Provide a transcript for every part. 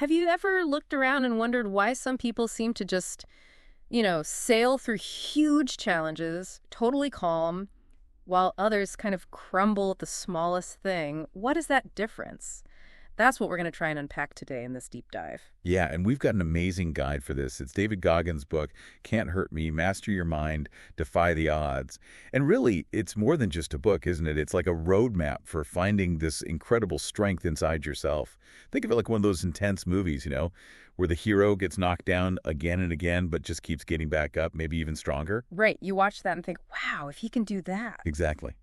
Have you ever looked around and wondered why some people seem to just, sail through huge challenges, totally calm, while others kind of crumble at the smallest thing? What is that difference? That's what we're going to try and unpack today in this deep dive. Yeah, and we've got an amazing guide for this. It's David Goggins' book, Can't Hurt Me, Master Your Mind, Defy the Odds. And really, it's more than just a book, isn't it? It's like a roadmap for finding this incredible strength inside yourself. Think of it like one of those intense movies, where the hero gets knocked down again and again, but just keeps getting back up, maybe even stronger. Right. You watch that and think, wow, if he can do that. Exactly.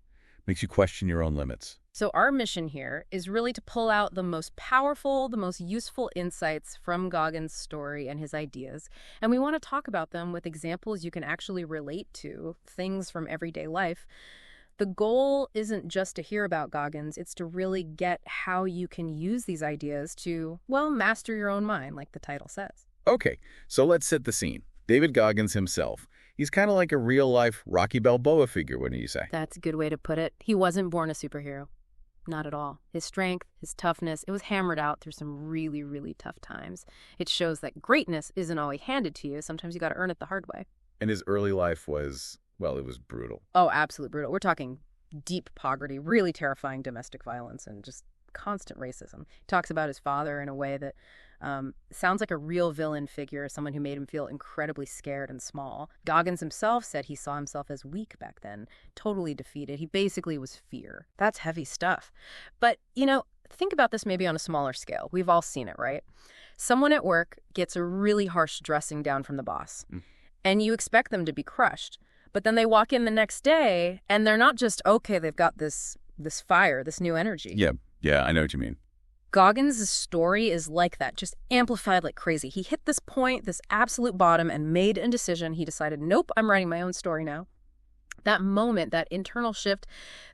Makes you question your own limits. So our mission here is really to pull out the most powerful, the most useful insights from Goggins' story and his ideas. And we want to talk about them with examples you can actually relate to, things from everyday life. The goal isn't just to hear about Goggins, it's to really get how you can use these ideas to, master your own mind, like the title says. Okay, so let's set the scene. David Goggins himself. He's kind of like a real-life Rocky Balboa figure, wouldn't you say? That's a good way to put it. He wasn't born a superhero. Not at all. His strength, his toughness, it was hammered out through some really, really tough times. It shows that greatness isn't always handed to you. Sometimes you got to earn it the hard way. And his early life was, it was brutal. Oh, absolutely brutal. We're talking deep poverty, really terrifying domestic violence, and just constant racism. He talks about his father in a way that sounds like a real villain figure, someone who made him feel incredibly scared and small. Goggins himself said he saw himself as weak back then, totally defeated. He basically was fear. That's heavy stuff. But, think about this maybe on a smaller scale. We've all seen it, right? Someone at work gets a really harsh dressing down from the boss, and you expect them to be crushed. But then they walk in the next day, and they're not just, okay, they've got this fire, this new energy. Yeah, I know what you mean. Goggins' story is like that, just amplified like crazy. He hit this point, this absolute bottom, and made a decision. He decided, nope, I'm writing my own story now. That moment, that internal shift,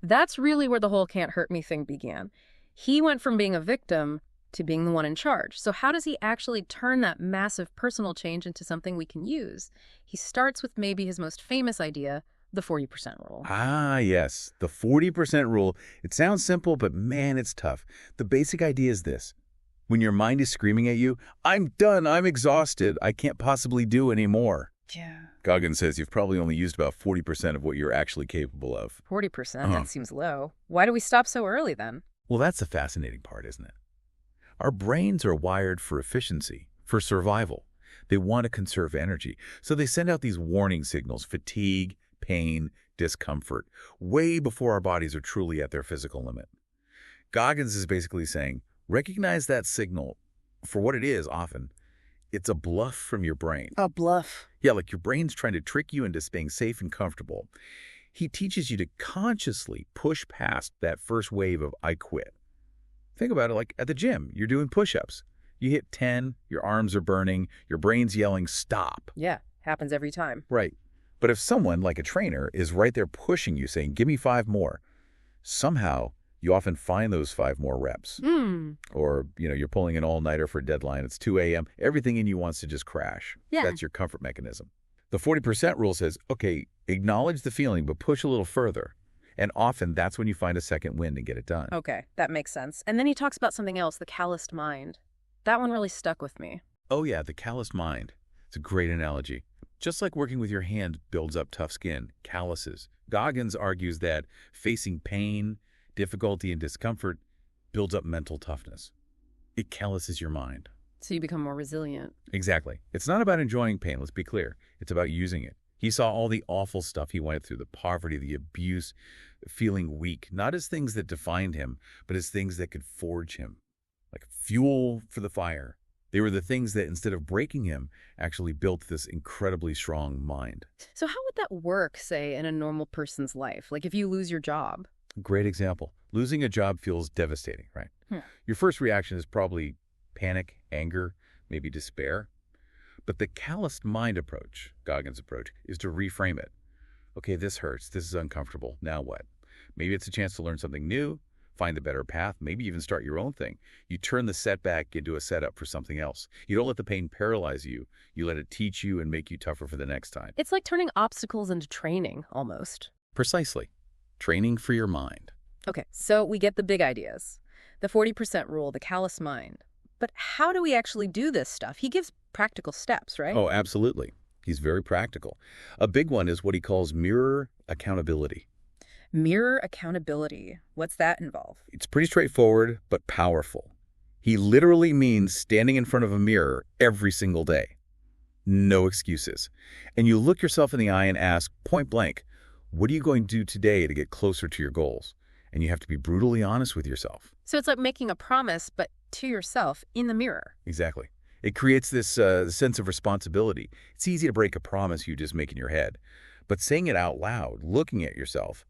that's really where the whole can't hurt me thing began. He went from being a victim to being the one in charge. So how does he actually turn that massive personal change into something we can use? He starts with maybe his most famous idea, the 40% rule. Ah, yes. The 40% rule. It sounds simple, but man, it's tough. The basic idea is this. When your mind is screaming at you, I'm done, I'm exhausted, I can't possibly do any more. Yeah. Goggins says you've probably only used about 40% of what you're actually capable of. 40%? That seems low. Why do we stop so early then? Well, that's the fascinating part, isn't it? Our brains are wired for efficiency, for survival. They want to conserve energy. So they send out these warning signals, fatigue, pain, discomfort, way before our bodies are truly at their physical limit. Goggins is basically saying, recognize that signal for what it is often. It's a bluff from your brain. A bluff? Yeah, like your brain's trying to trick you into staying safe and comfortable. He teaches you to consciously push past that first wave of I quit. Think about it like at the gym. You're doing push-ups. You hit 10, your arms are burning, your brain's yelling, stop. Yeah, happens every time. Right. But if someone, like a trainer, is right there pushing you, saying, give me 5 more, somehow you often find those 5 more reps. Or, you're pulling an all-nighter for a deadline. It's 2 a.m. Everything in you wants to just crash. Yeah. That's your comfort mechanism. The 40% rule says, okay, acknowledge the feeling, but push a little further. And often that's when you find a second wind and get it done. Okay, that makes sense. And then he talks about something else, the calloused mind. That one really stuck with me. Oh yeah, the calloused mind. It's a great analogy. Just like working with your hand builds up tough skin, calluses, Goggins argues that facing pain, difficulty, and discomfort builds up mental toughness. It calluses your mind. So you become more resilient. Exactly. It's not about enjoying pain, let's be clear. It's about using it. He saw all the awful stuff he went through, the poverty, the abuse, feeling weak, not as things that defined him, but as things that could forge him, like fuel for the fire. They were the things that, instead of breaking him, actually built this incredibly strong mind. So how would that work, say, in a normal person's life? Like if you lose your job? Great example. Losing a job feels devastating, right? Your first reaction is probably panic, anger, maybe despair. But the calloused mind approach, Goggins' approach, is to reframe it. Okay, this hurts. This is uncomfortable. Now what? Maybe it's a chance to learn something new, find a better path, maybe even start your own thing. You turn the setback into a setup for something else. You don't let the pain paralyze you. You let it teach you and make you tougher for the next time. It's like turning obstacles into training, almost. Precisely. Training for your mind. Okay, so we get the big ideas. The 40% rule, the callous mind. But how do we actually do this stuff? He gives practical steps, right? Oh, absolutely. He's very practical. A big one is what he calls mirror accountability. Mirror accountability. What's that involve? It's pretty straightforward, but powerful. He literally means standing in front of a mirror every single day. No excuses. And you look yourself in the eye and ask, point blank, what are you going to do today to get closer to your goals? And you have to be brutally honest with yourself. So it's like making a promise, but to yourself in the mirror. Exactly. It creates this sense of responsibility. It's easy to break a promise you just make in your head. But saying it out loud, looking at yourself,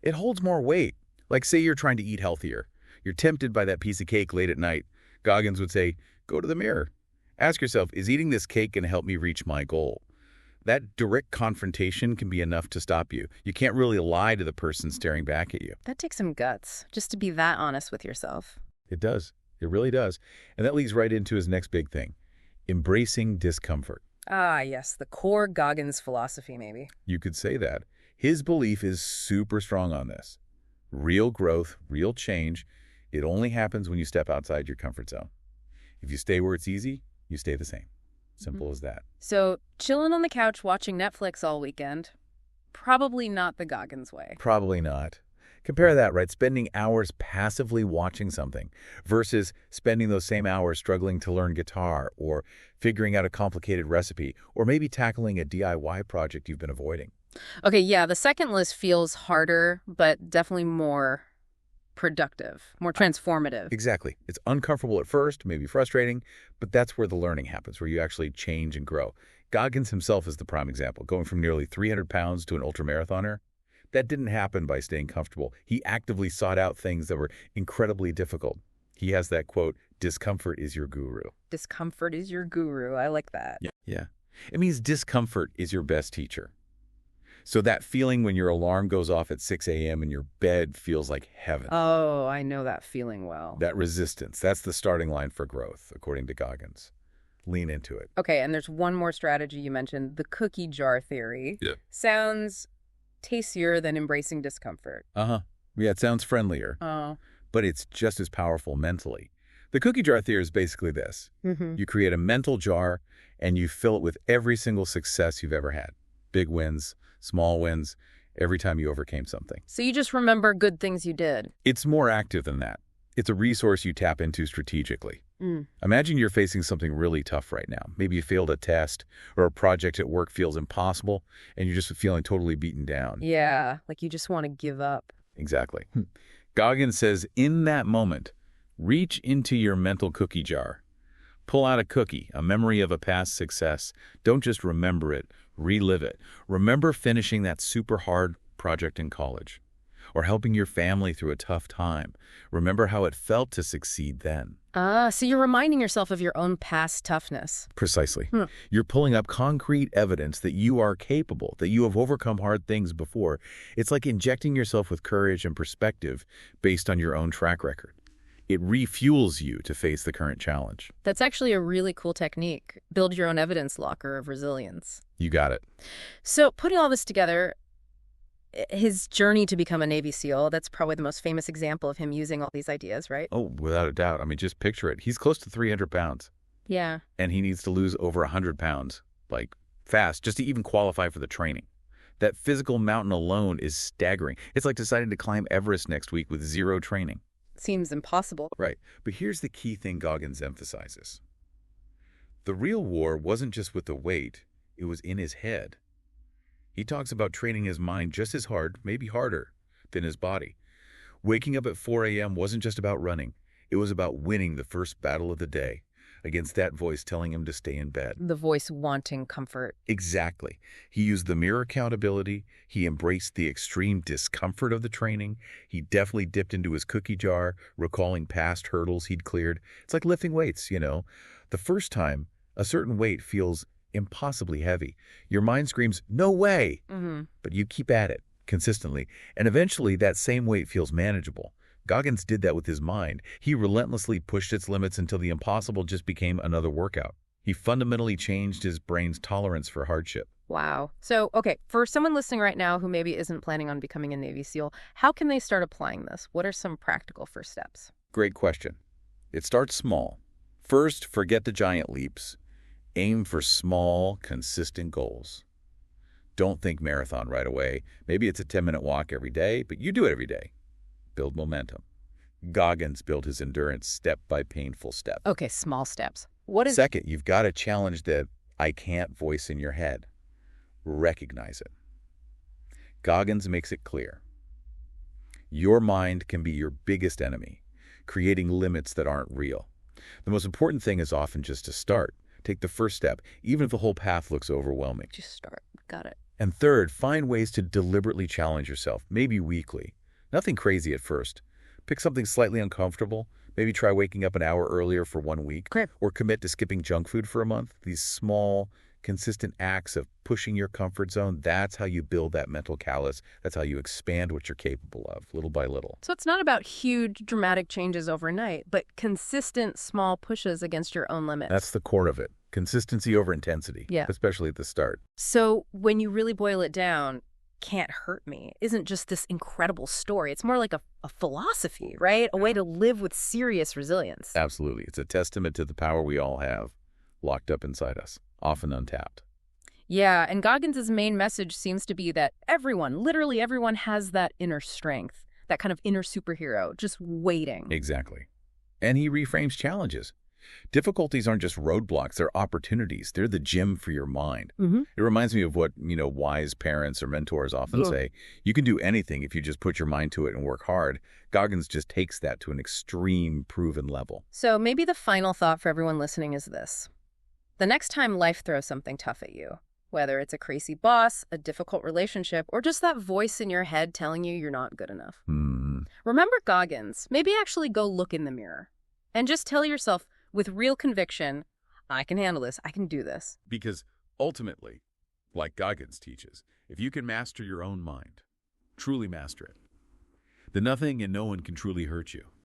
it holds more weight. Like say you're trying to eat healthier. You're tempted by that piece of cake late at night. Goggins would say, go to the mirror. Ask yourself, is eating this cake going to help me reach my goal? That direct confrontation can be enough to stop you. You can't really lie to the person staring back at you. That takes some guts, just to be that honest with yourself. It does. It really does. And that leads right into his next big thing, embracing discomfort. Ah, yes, the core Goggins philosophy, maybe. You could say that. His belief is super strong on this. Real growth, real change, it only happens when you step outside your comfort zone. If you stay where it's easy, you stay the same. Simple as that. So, chilling on the couch watching Netflix all weekend, probably not the Goggins way. Probably not. Compare that, right? Spending hours passively watching something versus spending those same hours struggling to learn guitar or figuring out a complicated recipe or maybe tackling a DIY project you've been avoiding. Okay, yeah, the second list feels harder, but definitely more productive, more transformative. Exactly. It's uncomfortable at first, maybe frustrating, but that's where the learning happens, where you actually change and grow. Goggins himself is the prime example, going from nearly 300 pounds to an ultramarathoner. That didn't happen by staying comfortable. He actively sought out things that were incredibly difficult. He has that quote, discomfort is your guru. Discomfort is your guru. I like that. Yeah. It means discomfort is your best teacher. So that feeling when your alarm goes off at 6 a.m. and your bed feels like heaven. Oh, I know that feeling well. That resistance, that's the starting line for growth, according to Goggins. Lean into it. Okay, and there's one more strategy you mentioned, the cookie jar theory. Yeah. Sounds tastier than embracing discomfort. Uh-huh. Yeah, it sounds friendlier. Oh. But it's just as powerful mentally. The cookie jar theory is basically this. You create a mental jar and you fill it with every single success you've ever had. Big wins, small wins, every time you overcame something. So you just remember good things you did. It's more active than that. It's a resource you tap into strategically. Imagine you're facing something really tough right now. Maybe you failed a test or a project at work feels impossible and you're just feeling totally beaten down. Yeah, like you just want to give up. Exactly. Goggins says, in that moment, reach into your mental cookie jar. Pull out a cookie, a memory of a past success. Don't just remember it, relive it. Remember finishing that super hard project in college or helping your family through a tough time. Remember how it felt to succeed then. So you're reminding yourself of your own past toughness. Precisely. You're pulling up concrete evidence that you are capable, that you have overcome hard things before. It's like injecting yourself with courage and perspective based on your own track record. It refuels you to face the current challenge. That's actually a really cool technique. Build your own evidence locker of resilience. You got it. So putting all this together, his journey to become a Navy SEAL, that's probably the most famous example of him using all these ideas, right? Oh, without a doubt. I mean, just picture it. He's close to 300 pounds. Yeah. And he needs to lose over 100 pounds, like fast, just to even qualify for the training. That physical mountain alone is staggering. It's like deciding to climb Everest next week with zero training. Seems impossible. Right. But here's the key thing Goggins emphasizes. The real war wasn't just with the weight, it was in his head. He talks about training his mind just as hard, maybe harder, than his body. Waking up at 4 a.m. wasn't just about running. It was about winning the first battle of the day against that voice telling him to stay in bed. The voice wanting comfort. Exactly. He used the mirror accountability. He embraced the extreme discomfort of the training. He definitely dipped into his cookie jar, recalling past hurdles he'd cleared. It's like lifting weights, you know. The first time, a certain weight feels impossibly heavy. Your mind screams, no way! But you keep at it consistently, and eventually that same weight feels manageable. Goggins did that with his mind. He relentlessly pushed its limits until the impossible just became another workout. He fundamentally changed his brain's tolerance for hardship. Wow. So, okay, for someone listening right now who maybe isn't planning on becoming a Navy SEAL, how can they start applying this? What are some practical first steps? Great question. It starts small. First, forget the giant leaps. Aim for small, consistent goals. Don't think marathon right away. Maybe it's a 10-minute walk every day, but you do it every day. Build momentum. Goggins built his endurance step by painful step. Okay, small steps. What is... Second, you've got to challenge the "I can't" voice in your head. Recognize it. Goggins makes it clear. Your mind can be your biggest enemy, creating limits that aren't real. The most important thing is often just to start. Take the first step, even if the whole path looks overwhelming. Just start. Got it. And third, find ways to deliberately challenge yourself, maybe weekly. Nothing crazy at first. Pick something slightly uncomfortable. Maybe try waking up an hour earlier for 1 week. Great. Or commit to skipping junk food for a month. These small, consistent acts of pushing your comfort zone, that's how you build that mental callus. That's how you expand what you're capable of, little by little. So it's not about huge, dramatic changes overnight, but consistent, small pushes against your own limits. That's the core of it. Consistency over intensity, especially at the start. So when you really boil it down, "Can't hurt me" isn't just this incredible story. It's more like a philosophy, right? A way to live with serious resilience. Absolutely. It's a testament to the power we all have locked up inside us, often untapped. Yeah, and Goggins' main message seems to be that everyone, literally everyone, has that inner strength, that kind of inner superhero, just waiting. Exactly. And he reframes challenges. Difficulties aren't just roadblocks, they're opportunities. They're the gym for your mind. It reminds me of what, wise parents or mentors often say. You can do anything if you just put your mind to it and work hard. Goggins just takes that to an extreme, proven level. So maybe the final thought for everyone listening is this. The next time life throws something tough at you, whether it's a crazy boss, a difficult relationship, or just that voice in your head telling you you're not good enough. Remember Goggins. Maybe actually go look in the mirror and just tell yourself with real conviction, "I can handle this. I can do this." Because ultimately, like Goggins teaches, if you can master your own mind, truly master it, then nothing and no one can truly hurt you.